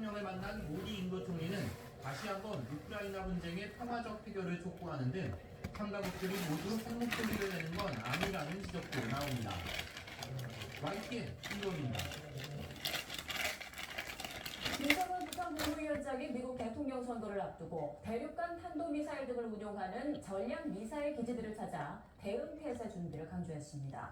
대통령을 만난 모디 인도 총리는 다시 한번 우크라이나 분쟁의 평화적 해결을 촉구하는 등 참가국들이 모두 한 목소리를 내는 건 아니라는 지적도 나옵니다. YTN 신동입니다. 김정은 북한 국무위원장이 미국 대통령 선거를 앞두고 대륙간 탄도미사일 등을 운용하는 전략 미사일 기지들을 찾아 대응 태세 준비를 강조했습니다.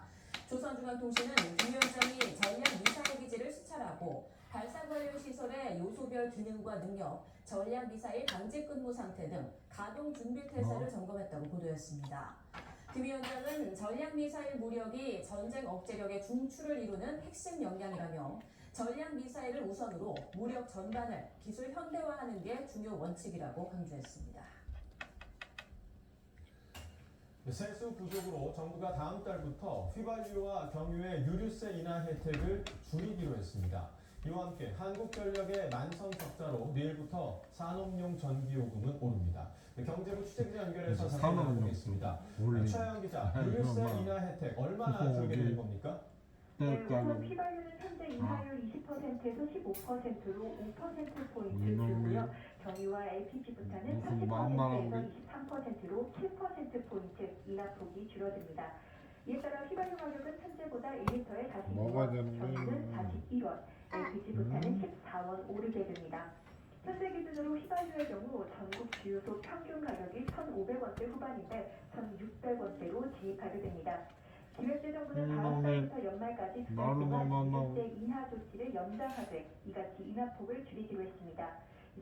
조선중앙통신은 김 위원장이 전략 미사일 기지를 시찰하고 발사 관련 시설의 요소별 기능과 능력, 전략 미사일 방직 근무 상태 등 가동 준비 태세를 점검했다고 보도했습니다. 김 위원장은 전략 미사일 무력이 전쟁 억제력의 중추를 이루는 핵심 역량이라며 전략 미사일을 우선으로 무력 전반을 기술 현대화하는 게 중요 원칙이라고 강조했습니다. 세수 부족으로 정부가 다음 달부터 휘발유와 경유의 유류세 인하 혜택을 줄이기로 했습니다. 이와 함께 한국전력의 만성 적자로 내일부터 산업용 전기요금은 오릅니다. 경제부 취재기자 연결해서 자세히 알아보겠습니다. 최하영 기자, 유류세 인하 혜택 얼마나 줄게 될 겁니까? 네, 우선 휘발유는 현재 인하율 20%에서 15%로 5%포인트 줄고요. 경유와 LPG 부탄은 30%에서 23%로 7%포인트 인하폭이 줄어듭니다. 이에 따라 휘발유 가격은 현재보다 1리터에 42원, 경유는 41원, LPG 부탄은 14원 오르게 됩니다. 현재 기준으로 휘발유의 경우 전국 주유소 평균 가격이 1,500원대 후반인데 1,600원대로 진입하게 됩니다. 기획재정부는 다음 달부터 연말까지 두 달 동안 유류세 인하 조치를 연장하되 이같이 인하폭을 줄이기로 했습니다.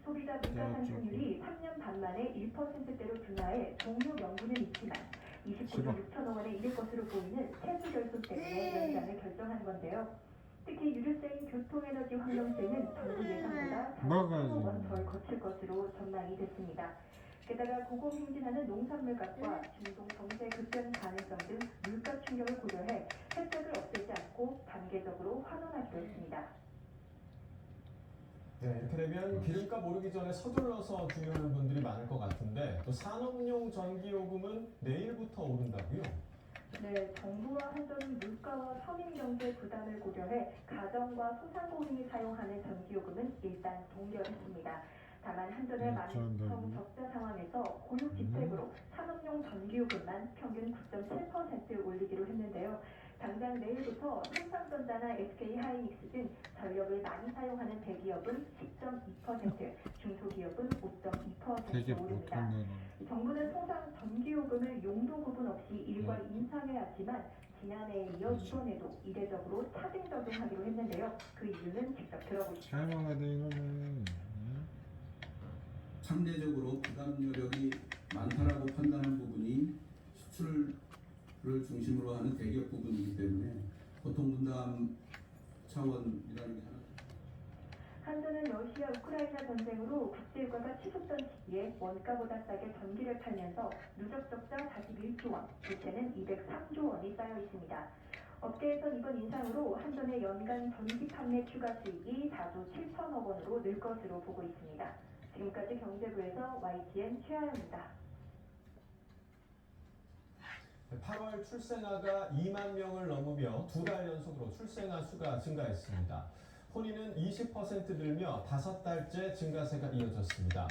소비자 물가 상승률이 3년 반 만에 1%대로 둔화해 종료 명분은 있지만 29조 6천억 원에 이를 것으로 보이는 세수 결손 때문에 연장을 결정한 건데요. 특히 유류세인 교통에너지 환경세는 정부 예상보다 4천억 원 덜 거칠 것으로 전망이 됐습니다. 게다가 고공행진하는 농산물 값과 중동 정세 급변 가능성 등 물가 충격을 고려해 혜택을 없애지 않고 단계적으로 환원하기로 했습니다. 네, 이렇게 되면 기름값 오르기 전에 서둘러서 주문하는 분들이 많을 것 같은데 또 산업용 전기요금은 내일부터 오른다고요? 네, 정부와 한전은 물가와 서민 경제 부담을 고려해 가정과 소상공인이 사용하는 전기요금은 일단 동결했습니다. 다만 한전의 만성 적자 상황에서 고육지책으로 산업용 전기요금만 평균 9.7% 올리기로 했는데요. 당장 내일부터 삼성전자나 SK하이닉스 등 전력을 많이 사용하는 대기업은 10.2%, 중소기업은 5.2% 오릅니다. 정부는 통상 전기요금을 용도 구분 없이 일괄 인상해야 하지만 지난해에 이어 이번에도 이례적으로 차등 적용하기로 했는데요. 그 이유는 직접 들어보시죠. 상대적으로 부담 여력이 많다라고 판단한 부분이 수출을 중심으로 하는 대기업 부분이기 때문에 고통 분담 차원이라는 게 하나. 한전은 러시아 우크라이나 전쟁으로 국제유가가 치솟던 시기에 원가보다 싸게 전기를 팔면서 누적 적자 41조 원, 부채는 203조 원이 쌓여 있습니다. 업계에선 이번 인상으로 한전의 연간 전기 판매 추가 수익이 4조 7천억 원으로 늘 것으로 보고 있습니다. 지금까지 경제부에서 YTN 최하영입니다. 8월 출생아가 2만 명을 넘으며 두 달 연속으로 출생아 수가 증가했습니다. 혼인은 20% 늘며 5달째 증가세가 이어졌습니다.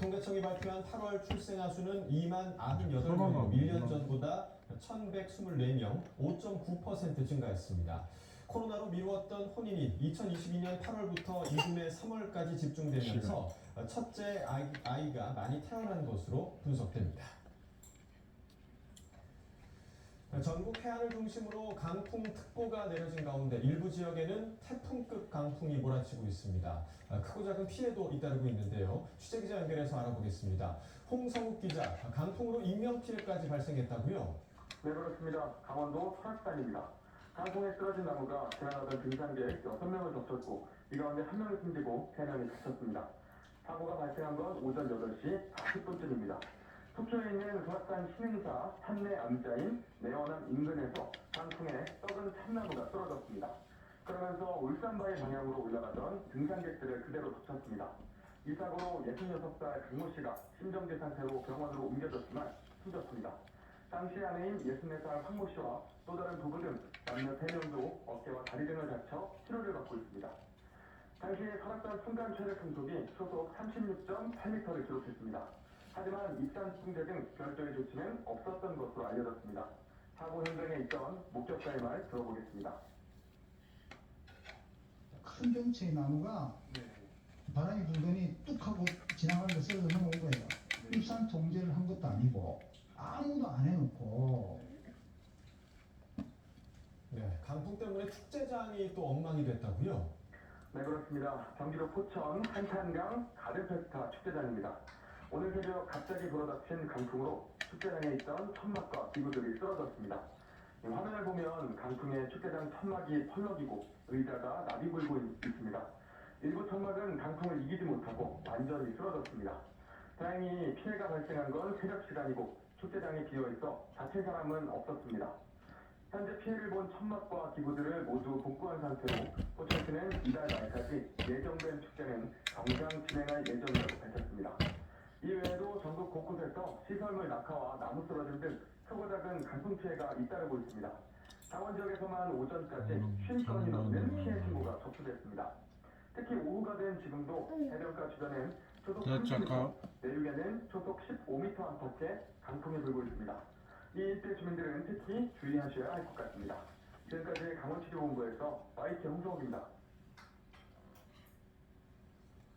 통계청이 발표한 8월 출생아 수는 2만 98명으로 1년 전보다 1,124명, 5.9% 증가했습니다. 코로나로 미루었던 혼인이 2022년 8월부터 이듬해 3월까지 집중되면서 첫째 아이가 많이 태어난 것으로 분석됩니다. 전국 해안을 중심으로 강풍특보가 내려진 가운데 일부 지역에는 태풍급 강풍이 몰아치고 있습니다. 크고 작은 피해도 잇따르고 있는데요. 취재기자 연결해서 알아보겠습니다. 홍성욱 기자, 강풍으로 인명피해까지 발생했다고요? 네, 그렇습니다. 강원도 설악산입니다. 강풍에 쓰러진 나무가 지나가던 등산객 6명을 덮쳤고 이 가운데 1명이 숨지고 3명이 다쳤습니다. 사고가 발생한 건 오전 8시 40분쯤입니다. 속초에 있는 설악산 신흥사 산내 암자인 내원암 인근에서 강풍에 썩은 참나무가 쓰러졌습니다. 그러면서 울산바위 방향으로 올라가던 등산객들을 그대로 덮쳤습니다. 이 사고로 66살 강모 씨가 심정지 상태로 병원으로 옮겨졌지만 숨졌습니다. 당시 아내인 64살 황모 씨와 또 다른 부부 등 남녀 3명도 어깨와 다리 등을 다쳐 치료를 받고 있습니다. 당시 설악산 순간 최대 풍속이 초속 36.8m를 기록했습니다. 하지만 입산 통제 등 별도의 조치는 없었던 것으로 알려졌습니다. 사고 현장에 있던 목격자의 말 들어보겠습니다. 큰 경치의 나무가 바람이 불더니 뚝 하고 지나가면서 쓰러져 넘어온 거예요. 입산 통제를 한 것도 아니고 아무도 안 해놓고. 네, 강풍 때문에 축제장이 또 엉망이 됐다고요? 네, 그렇습니다. 경기도 포천 한탄강 가든페스타 축제장입니다. 오늘 새벽 갑자기 불어닥친 강풍으로 축제장에 있던 천막과 기구들이 쓰러졌습니다. 화면을 보면 강풍에 축제장 천막이 펄럭이고 의자가 나비불고 있습니다. 일부 천막은 강풍을 이기지 못하고 완전히 쓰러졌습니다. 다행히 피해가 발생한 건 새벽 시간이고 축제장이 비어있어 다친 사람은 없었습니다. 현재 피해를 본 천막과 기구들을 모두 복구한 상태로 포천시는 이달 말까지 예정된 축제는 정상 진행할 예정이라고 밝혔습니다. 이외에도 전국 곳곳에서 시설물 낙하와 나무 쓰러짐 등 크고 작은 강풍 피해가 잇따르고 있습니다. 강원 지역에서만 오전까지 50건이 넘는 피해 신고가 접수됐습니다. 특히 오후가 된 지금도 해변가 주변엔 초속 30m, 내륙에는 초속 15m 안팎의 강풍이 불고 있습니다. 이 일대 주민들은 특히 주의하셔야 할 것 같습니다. 지금까지 강원치료본부에서 YT 홍성욱입니다.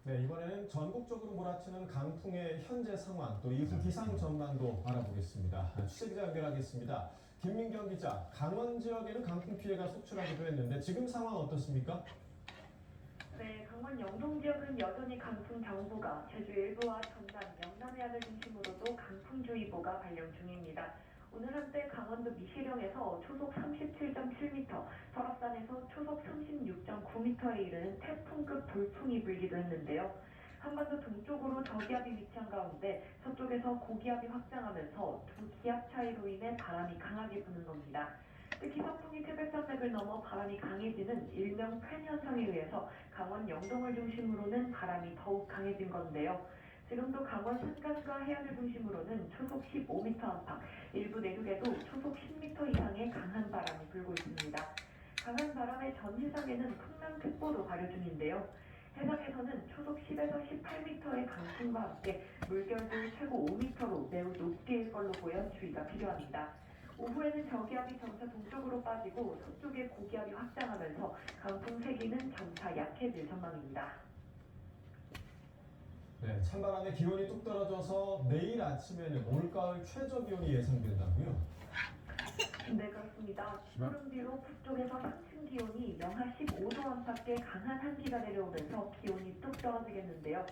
네, 이번에는 전국적으로 몰아치는 강풍의 현재 상황, 또 이후 기상 전망도 알아보겠습니다. 취재기자 연결하겠습니다. 김민경 기자, 강원 지역에는 강풍 피해가 속출하기도 했는데 지금 상황 어떻습니까? 네, 강원 영동 지역은 여전히 강풍 경보가, 제주 일부와 전남, 영남 해안을 중심으로도 강풍주의보가 발령 중입니다. 오늘 한때 강원도 미시령에서 초속 37.7m, 설악산에서 초속 36.9m에 이르는 태풍급 돌풍이 불기도 했는데요. 한반도 동쪽으로 저기압이 위치한 가운데 서쪽에서 고기압이 확장하면서 두 기압 차이로 인해 바람이 강하게 부는 겁니다. 특히 서풍이 태백산맥을 넘어 바람이 강해지는 일명 팬 현상에 의해서 강원 영동을 중심으로는 바람이 더욱 강해진 건데요. 지금도 강원 산간과 해안을 중심으로는 초속 15m 안팎, 일부 내륙에도 초속 10m 이상의 강한 바람이 불고 있습니다. 강한 바람의 전해상에는 풍랑특보도 발효 중인데요. 해상에서는 초속 10에서 18m의 강풍과 함께 물결도 최고 5m로 매우 높게 일 걸로 보여 주의가 필요합니다. 오후에는 저기압이 점차 동쪽으로 빠지고 서쪽에 고기압이 확장하면서 강풍 세기는 점차 약해질 전망입니다. 네, 찬바람에 기온이 뚝 떨어져서 내일 아침에는 올가을 최저 기온이 예상된다고요? 네, 그렇습니다. 구름 뒤로 북쪽에서 상층 기온이 영하 15도 안팎의 강한 한기가 내려오면서 기온이 뚝 떨어지겠는데요.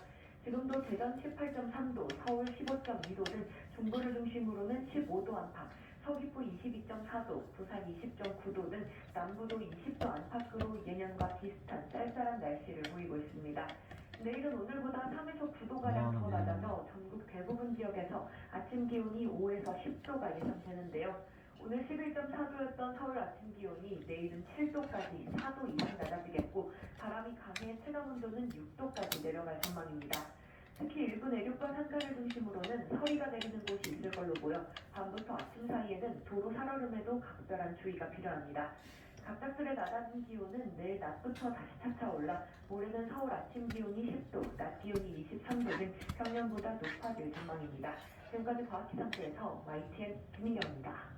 지금도 대전 18.3도, 서울 15.2도 등 중부를 중심으로는 15도 안팎, 서귀포 22.4도, 부산 20.9도 등 남부도 20도 안팎으로 예년과 비슷한 쌀쌀한 날씨를 보이고 있습니다. 내일은 오늘보다 3에서 9도가량 더 낮아서 전국 대부분 지역에서 아침 기온이 5에서 10도가 예상되는데요. 오늘 11.4도였던 서울 아침 기온이 내일은 7도까지 4도 이상 낮아지겠고 바람이 강해 체감 온도는 6도까지 내려갈 전망입니다. 특히 일부 내륙과 산간을 중심으로는 서리가 내리는 곳이 있을 걸로 보여 밤부터 아침 사이에는 도로 살얼음에도 각별한 주의가 필요합니다. 갑작스레 낮아진 기온은 내일 낮부터 다시 차차 올라 모레는 서울 아침 기온이 10도, 낮 기온이 23도 등 평년보다 높아질 전망입니다. 지금까지 과학기상대에서 YTN 김민경입니다.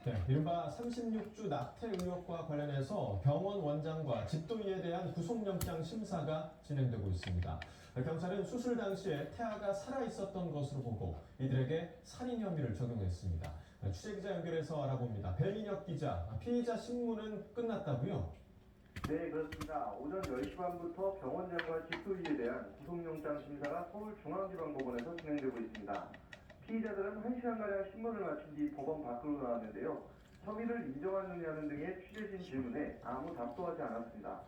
네, 이른바 36주 낙태 의혹과 관련해서 병원 원장과 집도인에 대한 구속영장 심사가 진행되고 있습니다. 경찰은 수술 당시에 태아가 살아있었던 것으로 보고 이들에게 살인 혐의를 적용했습니다. 취재기자 연결해서 알아봅니다. 배민혁 기자, 피의자 신문은 끝났다고요? 네, 그렇습니다. 오전 10시 반부터 병원장과 집도인에 대한 구속영장 심사가 서울중앙지방법원에서 진행되고 있습니다. 피의자들은 1시간가량 신문을 마친 뒤 법원 밖으로 나왔는데요. 혐의를 인정하느냐는 등의 취재진 질문에 아무 답도 하지 않았습니다.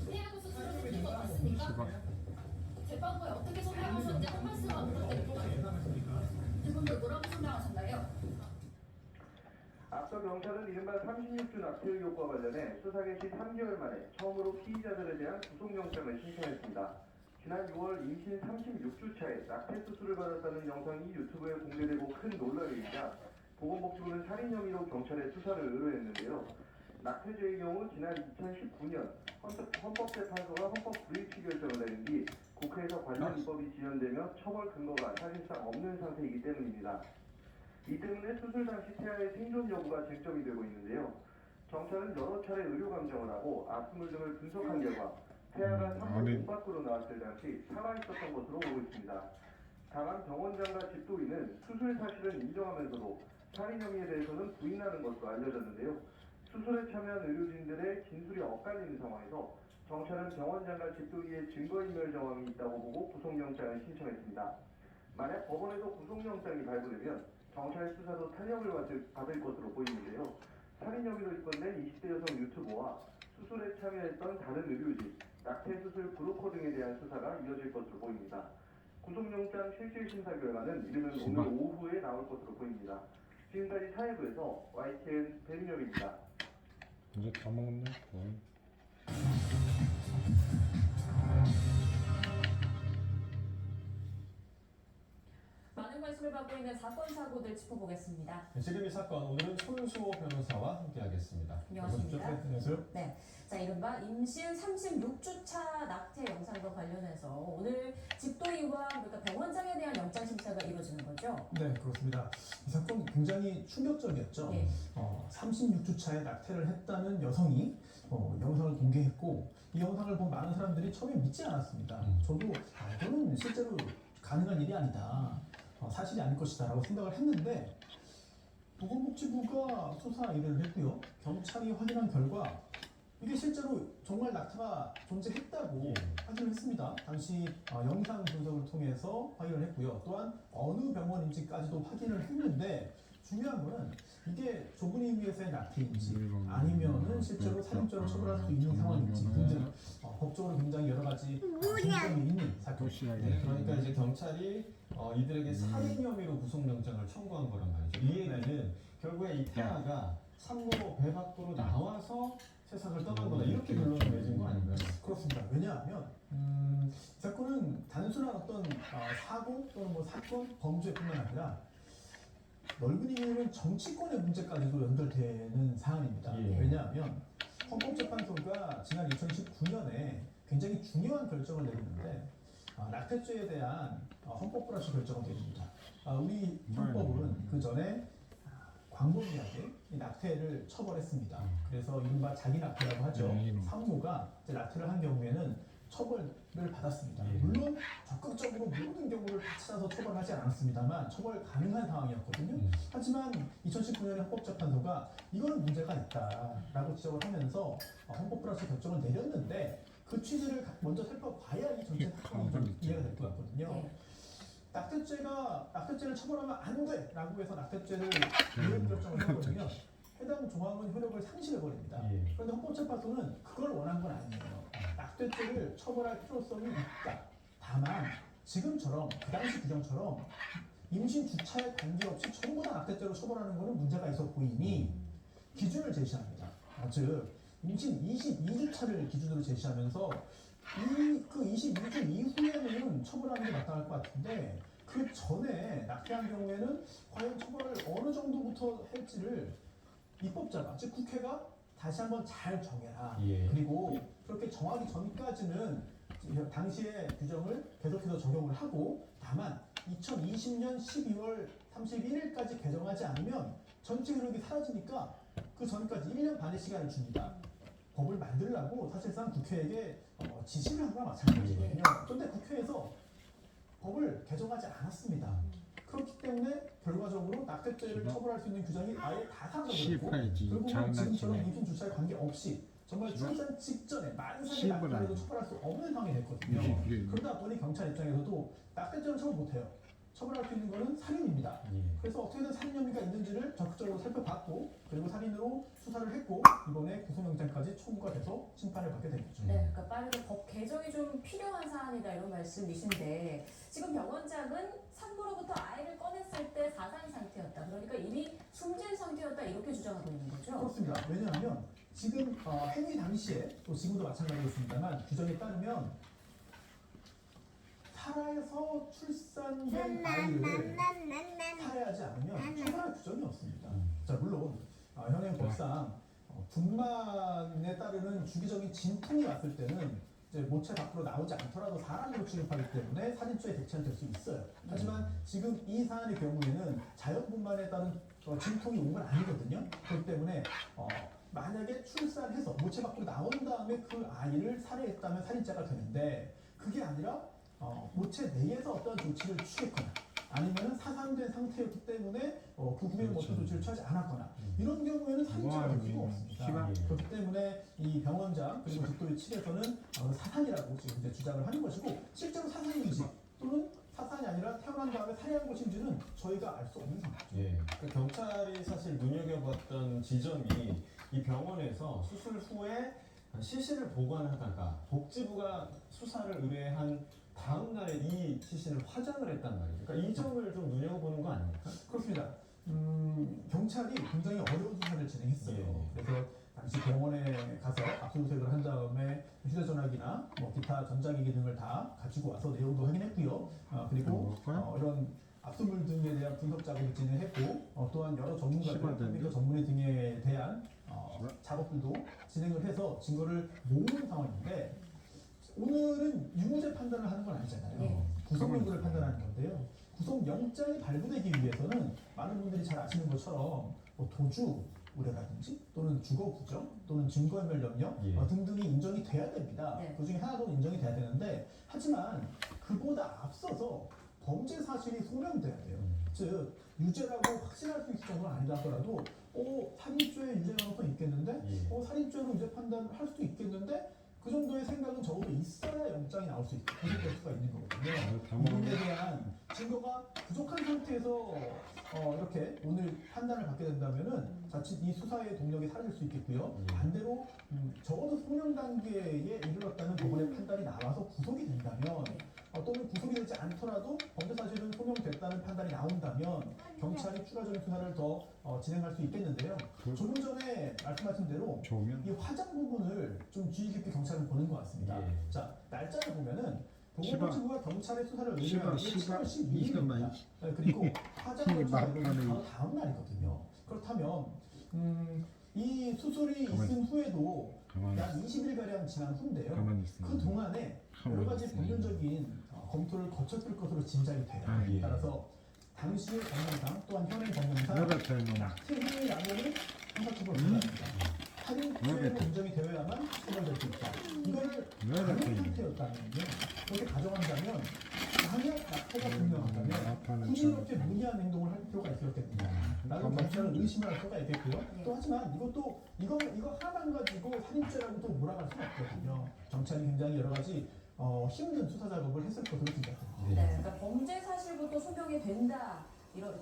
태양에서 들어오는 것 같습니까? 재판부에 어떻게 설명하셨는지 한 말씀만 부탁드립니다. 이분들 뭐라고 설명하셨나요? 앞서 경찰은 이른바 36주 낙태 의혹과 관련해 수사 개시 3개월 만에 처음으로 피의자들에 대한 구속영장을 신청했습니다. 지난 6월 임신 36주 차에 낙태 수술을 받았다는 영상이 유튜브에 공개되고 큰 논란이 일자 보건복지부는 살인 혐의로 경찰에 수사를 의뢰했는데요. 낙태죄의 경우 지난 2019년 헌법재판소가 헌법 불이치 결정을 내린 뒤 국회에서 관련 입법이 지연되며 처벌 근거가 사실상 없는 상태이기 때문입니다. 이 때문에 수술 당시 태아의 생존 여부가 쟁점이 되고 있는데요. 경찰은 여러 차례 의료 감정을 하고 압수물 등을 분석한 결과 태아가 산모 문 밖으로 나왔을 당시 살아 있었던 것으로 보고 있습니다. 다만 병원장과 집도인은 수술 사실은 인정하면서도 살인 혐의에 대해서는 부인하는 것으로 알려졌는데요. 수술에 참여한 의료진들의 진술이 엇갈리는 상황에서 경찰은 병원장과 집도인의 증거인멸 정황이 있다고 보고 구속영장을 신청했습니다. 만약 법원에서 구속영장이 발부되면 경찰 수사도 탄력을 받을 것으로 보이는데요. 살인 혐의로 입건된 20대 여성 유튜버와 수술에 참여했던 다른 의료진, 낙태수술 브로커 등에 대한 수사가 이어질 것으로 보입니다. 구속영장 실질심사 결과는 이르면 오늘 오후에 나올 것으로 보입니다. 지금까지 사회부에서 YTN 배민혁입니다. 이제 다 먹었네. 많은 관심을 받고 있는 사건 사고들 짚어보겠습니다. 지금 이 사건 오늘은 손수호 변호사와 함께하겠습니다. 안녕하십니까? 안녕하세요. 네, 자 이른바 임신 36주차 낙태 영상과 관련해서 오늘 집도인과 그러니까 병원장에 대한 영장 심사가 이루어지는 거죠? 네, 그렇습니다. 이 사건 굉장히 충격적이었죠. 네. 36주차에 낙태를 했다는 여성이 영상을 공개했고 이 영상을 본 많은 사람들이 처음에 믿지 않았습니다. 저도 이거는 실제로 가능한 일이 아니다. 사실이 아닐 것이다 라고 생각을 했는데 보건복지부가 수사 의뢰를 했고요. 경찰이 확인한 결과 이게 실제로 정말 낙태가 존재했다고 확인을 했습니다. 당시 영상 분석을 통해서 확인을 했고요. 또한 어느 병원인지까지도 확인을 했는데 중요한 거는 이게 좁은 의미에서의 낙태인지 아니면은 실제로 살인죄로 처벌할 수 있는 상황인지 등등 법적으로 굉장히 여러 가지 쟁점이 있는 사건입니다. 네, 그러니까 이제 경찰이 이들에게 살인 혐의로 구속영장을 청구한 거란 말이죠. 이 얘기는 결국에 이 태아가 산모로 배 밖으로 나와서 세상을 떠난 거다 이렇게 결론을 내준 거 아닌가요? 그렇습니다. 왜냐하면 이 사건은 단순한 어떤 사고 또는 뭐 사건, 범죄뿐만 아니라 넓은 의미로는 정치권의 문제까지도 연결되는 사안입니다. 왜냐하면 헌법재판소가 지난 2019년에 굉장히 중요한 결정을 내렸는데 낙태죄에 대한 헌법 불합치 결정을 내립니다. 우리 헌법은 그 전에 광범위하게 이 낙태를 처벌했습니다. 그래서 이른바 자기 낙태라고 하죠. 산모가 낙태를 한 경우에는 처벌을 받았습니다. 물론 적극적으로 모든 경우를 다 찾아서 처벌하지 않았습니다만 처벌 가능한 상황이었거든요. 하지만 2019년에 헌법재판소가 이거는 문제가 있다라고 지적을 하면서 헌법 불합치 결정을 내렸는데 그 취지를 먼저 살펴봐야 이 전체 사건이 좀 이해가 될 것 같거든요. 낙태죄를 처벌하면 안 돼라고 해서 낙태죄를 위헌 결정을 해버리면 해당 조항은 효력을 상실해버립니다. 그런데 헌법재판소는 그걸 원한 건 아니에요. 낙태죄를 처벌할 필요성이 있다. 다만 지금처럼 그 당시 규정처럼 임신 주차에 관계없이 전부 다 낙태죄로 처벌하는 것은 문제가 있어 보이니 기준을 제시합니다. 즉 임신 22주차를 기준으로 제시하면서 그 22주 이후에는 처벌하는 게 마땅할 것 같은데 그 전에 낙태한 경우에는 과연 처벌을 어느 정도부터 할지를 입법자가 즉 국회가 다시 한번 잘 정해라. 그리고 그렇게 정하기 전까지는 당시의 규정을 계속해서 적용을 하고 다만 2020년 12월 31일까지 개정하지 않으면 전체 효력이 사라지니까 그 전까지 1년 반의 시간을 줍니다. 법을 만들라고 사실상 국회에게 지시를 한 거나 마찬가지거든요. 그런데 국회에서 법을 개정하지 않았습니다. 그렇기 때문에 결과적으로 낙태죄를 처벌할 수 있는 규정이 아예 다 사라져버리고 결국은 지금처럼 임신 주차에 관계없이 정말 출산 직전에 만삭의 낙태죄도 처벌할 수 없는 상황이 됐거든요. 그러다 보니 경찰 입장에서도 낙태죄는 처벌 못해요. 처벌할 수 있는 것은 살인입니다. 그래서 어떻게든 살인 혐의가 있는지를 적극적으로 살펴봤고 그리고 살인으로 수사를 했고 이번에 구속영장까지 청구가 돼서 심판을 받게 된 거죠. 네, 그러니까 빠르게 법 개정이 좀 필요한 사안이다 이런 말씀이신데 지금 병원장은 산모로부터 아이를 꺼냈을 때 사상 상태였다. 그러니까 이미 숨진 상태였다 이렇게 주장하고 있는 거죠? 그렇습니다. 왜냐하면 지금 행위 당시에 또 지금도 마찬가지였습니다만 규정에 따르면 살아서 출산된 아이를 살해하지 않으면 처벌할 규정이 없습니다. 자, 물론 현행 법상 분만에 따르는 주기적인 진통이 왔을 때는 이제 모체 밖으로 나오지 않더라도 사람으로 취급하기 때문에 살인죄에 대체는 될 수 있어요. 하지만 지금 이 사안의 경우에는 자연분만에 따른 진통이 온 건 아니거든요. 그렇기 때문에 만약에 출산해서 모체 밖으로 나온 다음에 그 아이를 살해했다면 살인죄가 되는데, 그게 아니라 모체 내에서 어떤 조치를 취했거나 아니면 사상된 상태였기 때문에 그 후에는 어떤 조치를 취하지 않았거나 이런 경우에는 살인죄가 될 수가 없습니다. 그렇기 때문에 이 병원장 그리고 국토위 측에서는 사상이라고 지금 이제 주장을 하는 것이고, 실제로 사상인지 또는 사상이 아니라 태어난 다음에 살해한 것인지는 저희가 알 수 없는 상황이죠. 예. 그 경찰이 사실 눈여겨봤던 지점이 이 병원에서 수술 후에 시신을 보관하다가 복지부가 수사를 의뢰한 다음 날에 이 시신을 화장을 했단 말이죠. 그러니까 이 점을 좀 눈여겨보는 거 아닙니까? 그렇습니다. 경찰이 굉장히 어려운 수사를 진행했어요. 예. 그래서 당시 병원에 가서 압수수색을 한 다음에 휴대전화기나 뭐 기타 전자기기 등을 다 가지고 와서 내용도 확인했고요. 그리고 이런 압수물 등에 대한 분석 작업을 진행했고, 또한 여러 전문가들, 컴퓨터 전문의 등에 대한 작업들도 진행을 해서 증거를 모으는 상황인데, 오늘은 유무죄 판단을 하는 건 아니잖아요. 네. 구속영구를 판단하는 건데요. 구속영장이 발부되기 위해서는 많은 분들이 잘 아시는 것처럼 뭐 도주 우려라든지 또는 주거 부정 또는 증거인멸 염려 예. 등등이 인정이 돼야 됩니다. 네. 그 중에 하나도 인정이 돼야 되는데, 하지만 그보다 앞서서 범죄 사실이 소명돼야 돼요. 즉 유죄라고 확신할 수 있을 정도는 아니다 하더라도 살인죄 유죄 가능성이 있겠는데, 예. 살인죄로 유죄 판단할 수도 있겠는데, 그 정도의 생각은 적어도 있어야 영장이 나올 수 있고 구속될 수가 있는 거거든요. 이 부분에 대한 증거가 부족한 상태에서 이렇게 오늘 판단을 받게 된다면은 자칫 이 수사의 동력이 사라질 수 있겠고요. 반대로 적어도 소명 단계에 이르렀다는 법원의 판단이 나와서 구속이 된다면, 또는 구속이 되지 않더라도 범죄 사실은 소명됐다는 판단이 나온다면 경찰이 추가적인 수사를 더 진행할 수 있겠는데요. 조금 전에 말씀하신 대로 이 화장 부분을 좀 주의 깊게 경찰은 보는 것 같습니다. 예. 자, 날짜를 보면은 보건복지부가 경찰의 수사를 의뢰한 게 7월 12일입니다. 그리고 화장 수사는 바로 다음 날이거든요. 그렇다면 이 수술이 있은 후에도 약 20일가량 지난 후인데요. 그 동안에 여러 가지 본연적인 검토를 거쳤을 것으로 짐작이 돼요. 예. 따라서 당시의 법령상 또한 현행 법령상 낙태행위 라면은 형사처벌 불가합니다. 살인죄로 인정이 되어야만 처벌될 수 있다. 이거를 가는 상태였다면요. 그렇게 가정한다면 만약 낙태가 분명하다면 굳이 이렇게 무리한 행동을 할 필요가 있었겠느냐. 라는 경찰은 의심을 할 필요가 있겠고요. 또 하지만 이거 하나만 가지고 살인죄라고 또 몰아갈 수는 없거든요. 경찰이 굉장히 여러 가지 힘든 수사 작업을 했을 것으로 생각합니다. 네, 그러니까 범죄 사실부터 소명이 된다,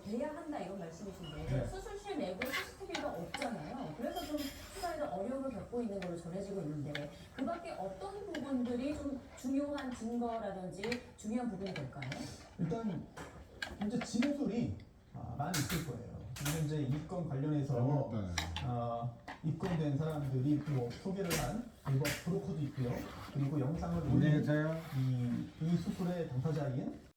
돼야 한다 이런 말씀이신데, 네. 수술실 내부에 CCTV가 없잖아요. 그래서 좀 수사에도 어려움을 겪고 있는 걸로 전해지고 있는데, 그 밖에 어떤 부분들이 좀 중요한 증거라든지 중요한 부분이 될까요? 일단 이제 진술이 많이 있을 거예요. 현재 이 건 관련해서 입건된 사람들이 뭐 소개를 한 일부 브로커도 있고요. 그리고 영상을 올린 이 수술의 당사자인